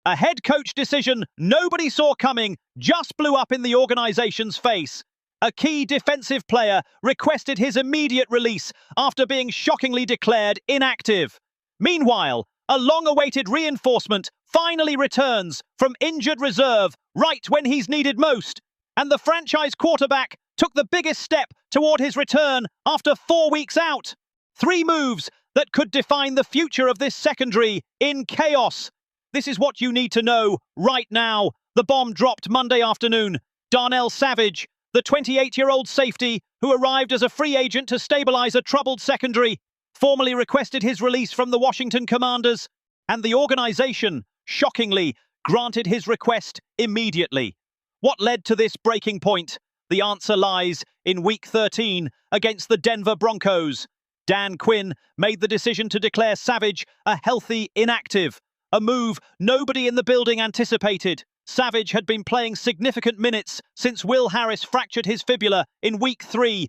A head coach decision nobody saw coming just blew up in the organization's face. A key defensive player requested his immediate release after being shockingly declared inactive. Meanwhile, a long-awaited reinforcement finally returns from injured reserve right when he's needed most, and the franchise quarterback took the biggest step toward his return after 4 weeks out. 3 moves that could define the future of this secondary in chaos. This is what you need to know right now. The bomb dropped Monday afternoon. Darnell Savage, the 28-year-old safety who arrived as a free agent to stabilize a troubled secondary, formally requested his release from the Washington Commanders, and the organization, shockingly, granted his request immediately. What led to this breaking point? The answer lies in Week 13 against the Denver Broncos. Dan Quinn made the decision to declare Savage a healthy inactive, a move nobody in the building anticipated. Savage had been playing significant minutes since Will Harris fractured his fibula in Week 3.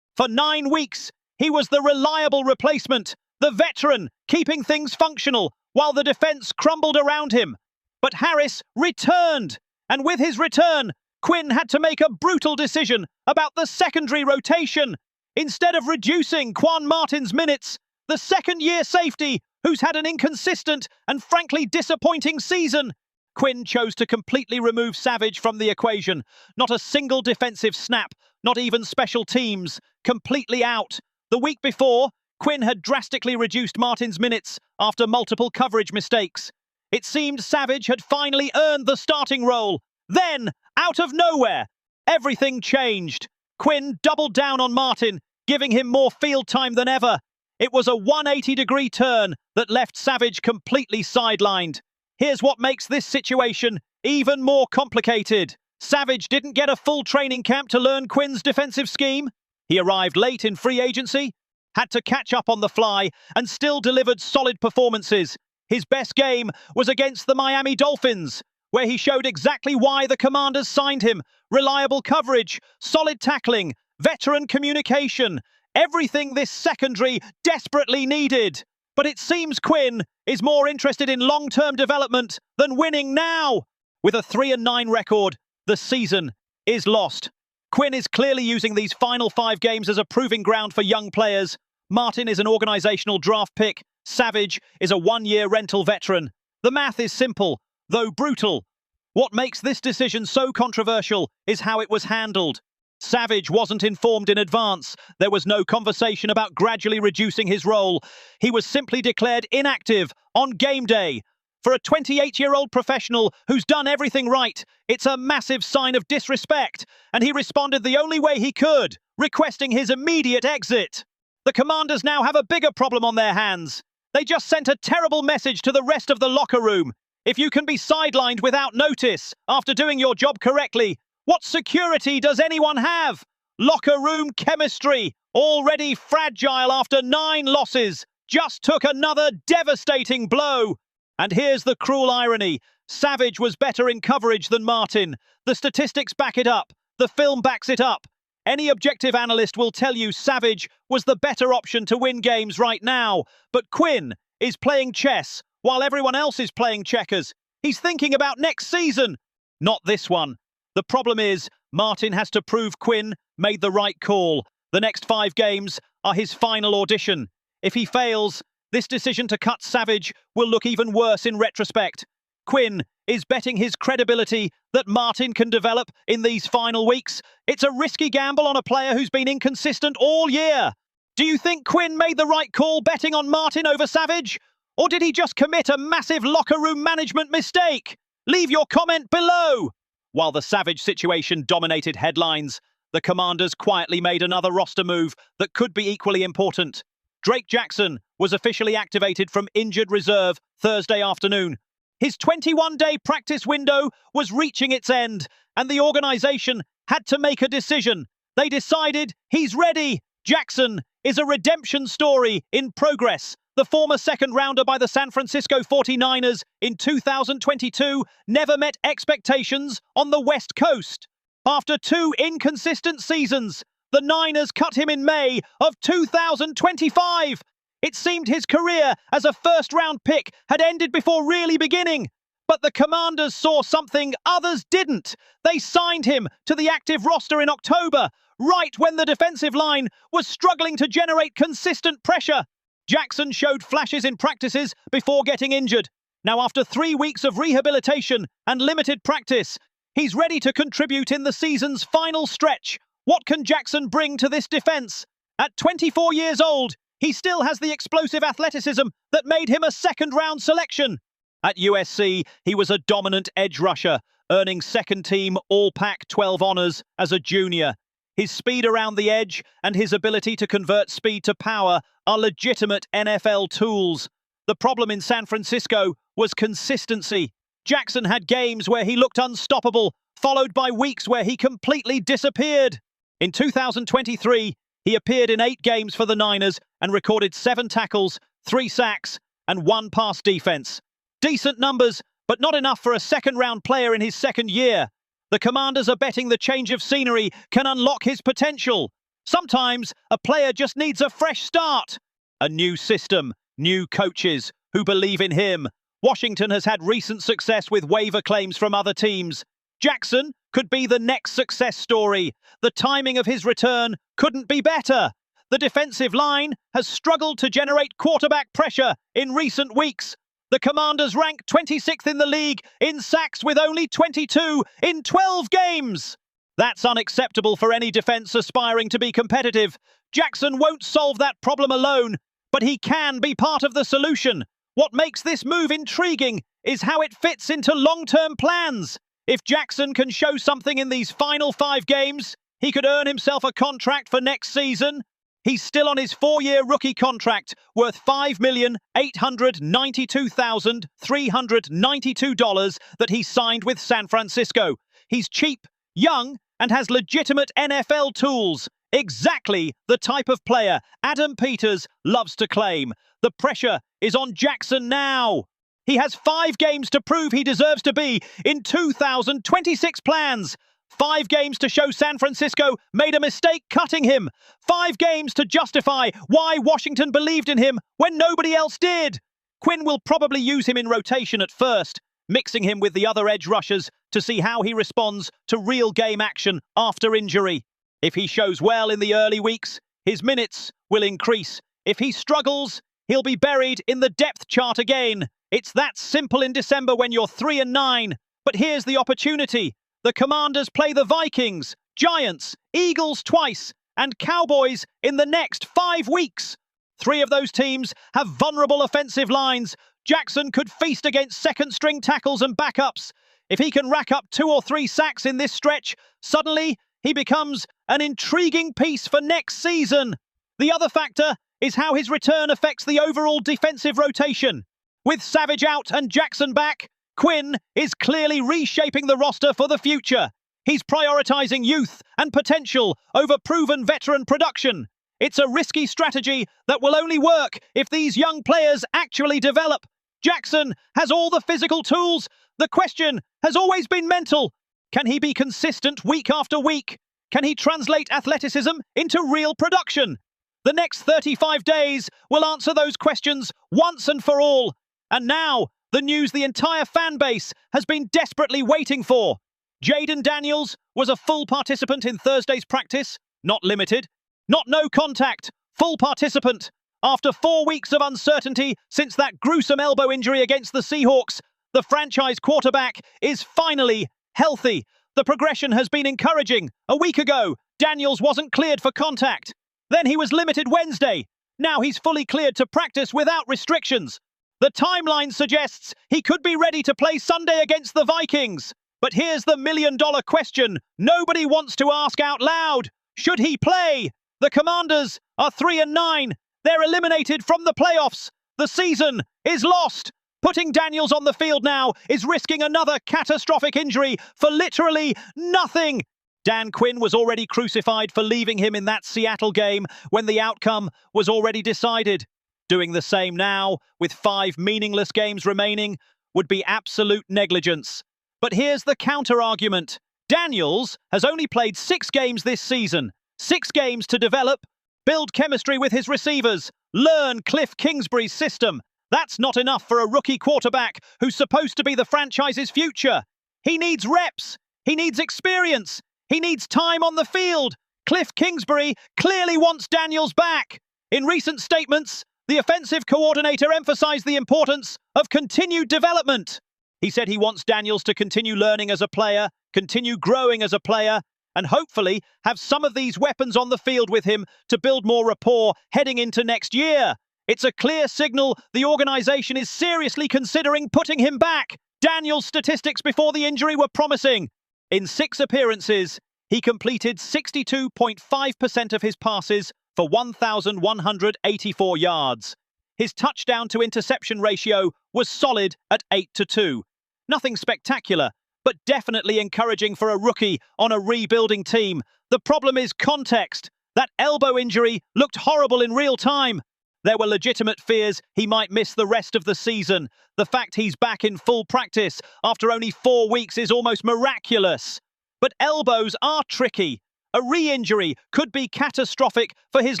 For 9 weeks, he was the reliable replacement, the veteran, keeping things functional while the defense crumbled around him. But Harris returned, and with his return, Quinn had to make a brutal decision about the secondary rotation. Instead of reducing Quan Martin's minutes, the second-year safety, who's had an inconsistent and frankly disappointing season, Quinn chose to completely remove Savage from the equation. Not a single defensive snap, not even special teams, completely out. The week before, Quinn had drastically reduced Martin's minutes after multiple coverage mistakes. It seemed Savage had finally earned the starting role. Then, out of nowhere, everything changed. Quinn doubled down on Martin, giving him more field time than ever. It was a 180-degree turn that left Savage completely sidelined. Here's what makes this situation even more complicated. Savage didn't get a full training camp to learn Quinn's defensive scheme. He arrived late in free agency, had to catch up on the fly, and still delivered solid performances. His best game was against the Miami Dolphins, where he showed exactly why the Commanders signed him. Reliable coverage, solid tackling, veteran communication, everything this secondary desperately needed. But it seems Quinn is more interested in long-term development than winning now. With a 3-9 record, the season is lost. Quinn is clearly using these final 5 games as a proving ground for young players. Martin is an organizational draft pick. Savage is a 1-year rental veteran. The math is simple, though brutal. What makes this decision so controversial is how it was handled. Savage wasn't informed in advance. There was no conversation about gradually reducing his role. He was simply declared inactive on game day. For a 28-year-old professional who's done everything right, it's a massive sign of disrespect, and he responded the only way he could, requesting his immediate exit. The Commanders now have a bigger problem on their hands. They just sent a terrible message to the rest of the locker room. If you can be sidelined without notice after doing your job correctly, what security does anyone have? Locker room chemistry, already fragile after 9 losses, just took another devastating blow. And here's the cruel irony. Savage was better in coverage than Martin. The statistics back it up. The film backs it up. Any objective analyst will tell you Savage was the better option to win games right now. But Quinn is playing chess while everyone else is playing checkers. He's thinking about next season, not this one. The problem is, Martin has to prove Quinn made the right call. The next 5 games are his final audition. If he fails, this decision to cut Savage will look even worse in retrospect. Quinn is betting his credibility that Martin can develop in these final weeks. It's a risky gamble on a player who's been inconsistent all year. Do you think Quinn made the right call betting on Martin over Savage? Or did he just commit a massive locker room management mistake? Leave your comment below. While the Savage situation dominated headlines, the Commanders quietly made another roster move that could be equally important. Drake Jackson was officially activated from injured reserve Thursday afternoon. His 21-day practice window was reaching its end, and the organization had to make a decision. They decided he's ready. Jackson is a redemption story in progress. The former second-rounder by the San Francisco 49ers in 2022 never met expectations on the West Coast. After 2 inconsistent seasons, the Niners cut him in May of 2025. It seemed his career as a first-round pick had ended before really beginning. But the Commanders saw something others didn't. They signed him to the active roster in October, right when the defensive line was struggling to generate consistent pressure. Jackson showed flashes in practices before getting injured. Now, after 3 weeks of rehabilitation and limited practice, he's ready to contribute in the season's final stretch. What can Jackson bring to this defense? At 24 years old, he still has the explosive athleticism that made him a second-round selection. At USC, he was a dominant edge rusher, earning second-team All-Pac-12 honors as a junior. His speed around the edge and his ability to convert speed to power are legitimate NFL tools. The problem in San Francisco was consistency. Jackson had games where he looked unstoppable, followed by weeks where he completely disappeared. In 2023, he appeared in 8 games for the Niners and recorded 7 tackles, 3 sacks, and 1 pass defense. Decent numbers, but not enough for a second-round player in his second year. The Commanders are betting the change of scenery can unlock his potential. Sometimes a player just needs a fresh start. A new system, new coaches who believe in him. Washington has had recent success with waiver claims from other teams. Jackson could be the next success story. The timing of his return couldn't be better. The defensive line has struggled to generate quarterback pressure in recent weeks. The Commanders rank 26th in the league in sacks with only 22 in 12 games. That's unacceptable for any defense aspiring to be competitive. Jackson won't solve that problem alone, but he can be part of the solution. What makes this move intriguing is how it fits into long-term plans. If Jackson can show something in these final 5 games, he could earn himself a contract for next season. He's still on his 4-year rookie contract worth $5,892,392 that he signed with San Francisco. He's cheap, young, and has legitimate NFL tools. Exactly the type of player Adam Peters loves to claim. The pressure is on Jackson now. He has 5 games to prove he deserves to be in 2026 plans. 5 games to show San Francisco made a mistake cutting him. 5 games to justify why Washington believed in him when nobody else did. Quinn will probably use him in rotation at first, mixing him with the other edge rushers to see how he responds to real game action after injury. If he shows well in the early weeks, his minutes will increase. If he struggles, he'll be buried in the depth chart again. It's that simple in December when you're 3-9. But here's the opportunity. The Commanders play the Vikings, Giants, Eagles twice, and Cowboys in the next 5 weeks. 3 of those teams have vulnerable offensive lines. Jackson could feast against second-string tackles and backups. If he can rack up 2 or 3 sacks in this stretch, suddenly he becomes an intriguing piece for next season. The other factor is how his return affects the overall defensive rotation. With Savage out and Jackson back, Quinn is clearly reshaping the roster for the future. He's prioritizing youth and potential over proven veteran production. It's a risky strategy that will only work if these young players actually develop. Jackson has all the physical tools. The question has always been mental. Can he be consistent week after week? Can he translate athleticism into real production? The next 35 days will answer those questions once and for all. And now, the news the entire fan base has been desperately waiting for. Jaden Daniels was a full participant in Thursday's practice, not limited. Not no contact, full participant. After 4 weeks of uncertainty since that gruesome elbow injury against the Seahawks, the franchise quarterback is finally healthy. The progression has been encouraging. A week ago, Daniels wasn't cleared for contact. Then he was limited Wednesday. Now he's fully cleared to practice without restrictions. The timeline suggests he could be ready to play Sunday against the Vikings. But here's the million-dollar question nobody wants to ask out loud. Should he play? The Commanders are 3-9. They're eliminated from the playoffs. The season is lost. Putting Daniels on the field now is risking another catastrophic injury for literally nothing. Dan Quinn was already crucified for leaving him in that Seattle game when the outcome was already decided. Doing the same now, with 5 meaningless games remaining, would be absolute negligence. But here's the counter-argument. Daniels has only played 6 games this season. 6 games to develop, build chemistry with his receivers, learn Cliff Kingsbury's system. That's not enough for a rookie quarterback who's supposed to be the franchise's future. He needs reps. He needs experience. He needs time on the field. Cliff Kingsbury clearly wants Daniels back. In recent statements, the offensive coordinator emphasized the importance of continued development. He said he wants Daniels to continue learning as a player, continue growing as a player, and hopefully have some of these weapons on the field with him to build more rapport heading into next year. It's a clear signal the organization is seriously considering putting him back. Daniels' statistics before the injury were promising. In 6 appearances, he completed 62.5% of his passes for 1,184 yards. His touchdown to interception ratio was solid at 8-2. Nothing spectacular, but definitely encouraging for a rookie on a rebuilding team. The problem is context. That elbow injury looked horrible in real time. There were legitimate fears he might miss the rest of the season. The fact he's back in full practice after only 4 weeks is almost miraculous. But elbows are tricky. A re-injury could be catastrophic for his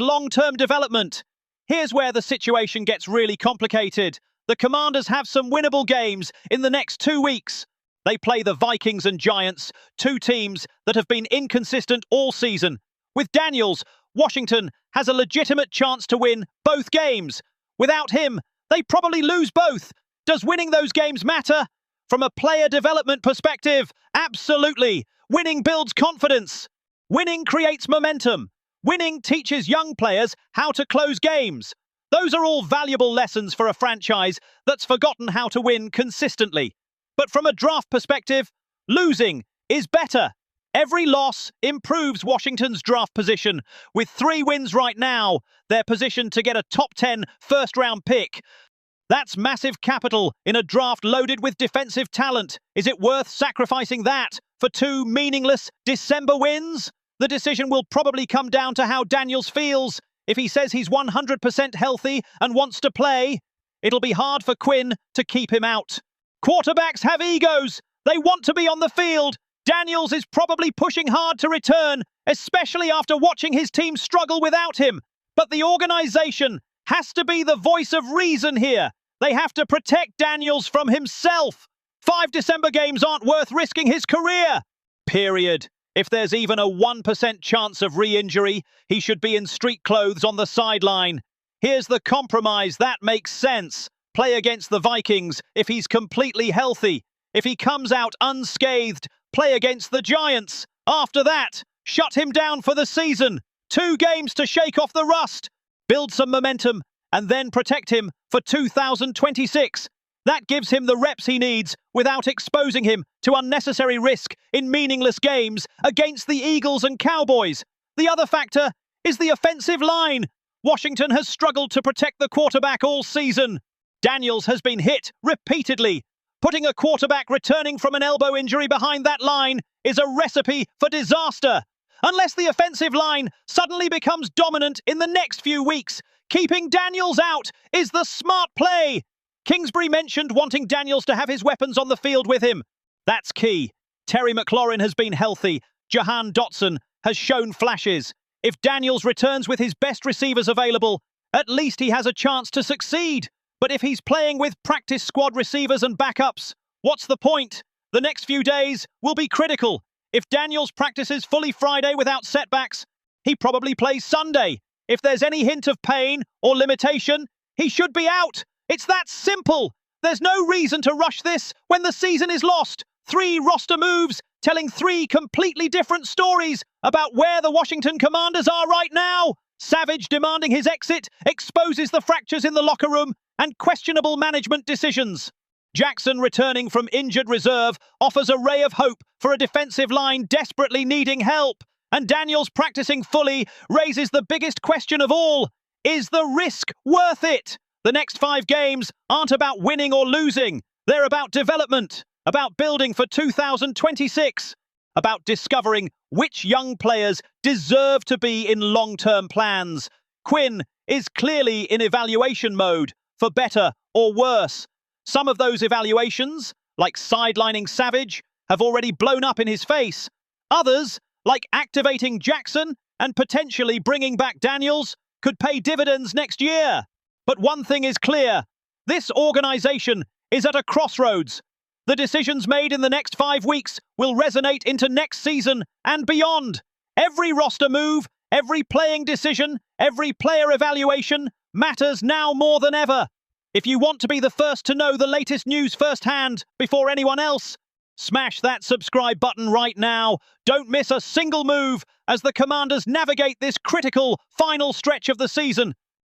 long-term development. Here's where the situation gets really complicated. The Commanders have some winnable games in the next 2 weeks. They play the Vikings and Giants, 2 teams that have been inconsistent all season. With Daniels, Washington has a legitimate chance to win both games. Without him, they probably lose both. Does winning those games matter? From a player development perspective, absolutely. Winning builds confidence. Winning creates momentum. Winning teaches young players how to close games. Those are all valuable lessons for a franchise that's forgotten how to win consistently. But from a draft perspective, losing is better. Every loss improves Washington's draft position. With 3 wins right now, they're positioned to get a top 10 first-round pick. That's massive capital in a draft loaded with defensive talent. Is it worth sacrificing that for 2 meaningless December wins? The decision will probably come down to how Daniels feels. If he says he's 100% healthy and wants to play, it'll be hard for Quinn to keep him out. Quarterbacks have egos. They want to be on the field. Daniels is probably pushing hard to return, especially after watching his team struggle without him. But the organization has to be the voice of reason here. They have to protect Daniels from himself. 5 December games aren't worth risking his career. Period. If there's even a 1% chance of re-injury, he should be in street clothes on the sideline. Here's the compromise that makes sense. Play against the Vikings if he's completely healthy. If he comes out unscathed, play against the Giants. After that, shut him down for the season. 2 games to shake off the rust. Build some momentum and then protect him for 2026. That gives him the reps he needs without exposing him to unnecessary risk in meaningless games against the Eagles and Cowboys. The other factor is the offensive line. Washington has struggled to protect the quarterback all season. Daniels has been hit repeatedly. Putting a quarterback returning from an elbow injury behind that line is a recipe for disaster. Unless the offensive line suddenly becomes dominant in the next few weeks, keeping Daniels out is the smart play. Kingsbury mentioned wanting Daniels to have his weapons on the field with him. That's key. Terry McLaurin has been healthy. Jahan Dotson has shown flashes. If Daniels returns with his best receivers available, at least he has a chance to succeed. But if he's playing with practice squad receivers and backups, what's the point? The next few days will be critical. If Daniels practices fully Friday without setbacks, he probably plays Sunday. If there's any hint of pain or limitation, he should be out. It's that simple. There's no reason to rush this when the season is lost. 3 roster moves telling 3 completely different stories about where the Washington Commanders are right now. Savage demanding his exit exposes the fractures in the locker room and questionable management decisions. Jackson returning from injured reserve offers a ray of hope for a defensive line desperately needing help. And Daniels practicing fully raises the biggest question of all. Is the risk worth it? The next 5 games aren't about winning or losing. They're about development, about building for 2026, about discovering which young players deserve to be in long-term plans. Quinn is clearly in evaluation mode, for better or worse. Some of those evaluations, like sidelining Savage, have already blown up in his face. Others, like activating Jackson and potentially bringing back Daniels, could pay dividends next year. But one thing is clear, This organization is at a crossroads. The decisions made in the next 5 weeks will resonate into next season and beyond. Every roster move, every playing decision, every player evaluation matters now more than ever. If you want to be the first to know the latest news firsthand before anyone else, smash that subscribe button right now. Don't miss a single move as the Commanders navigate this critical final stretch of the season.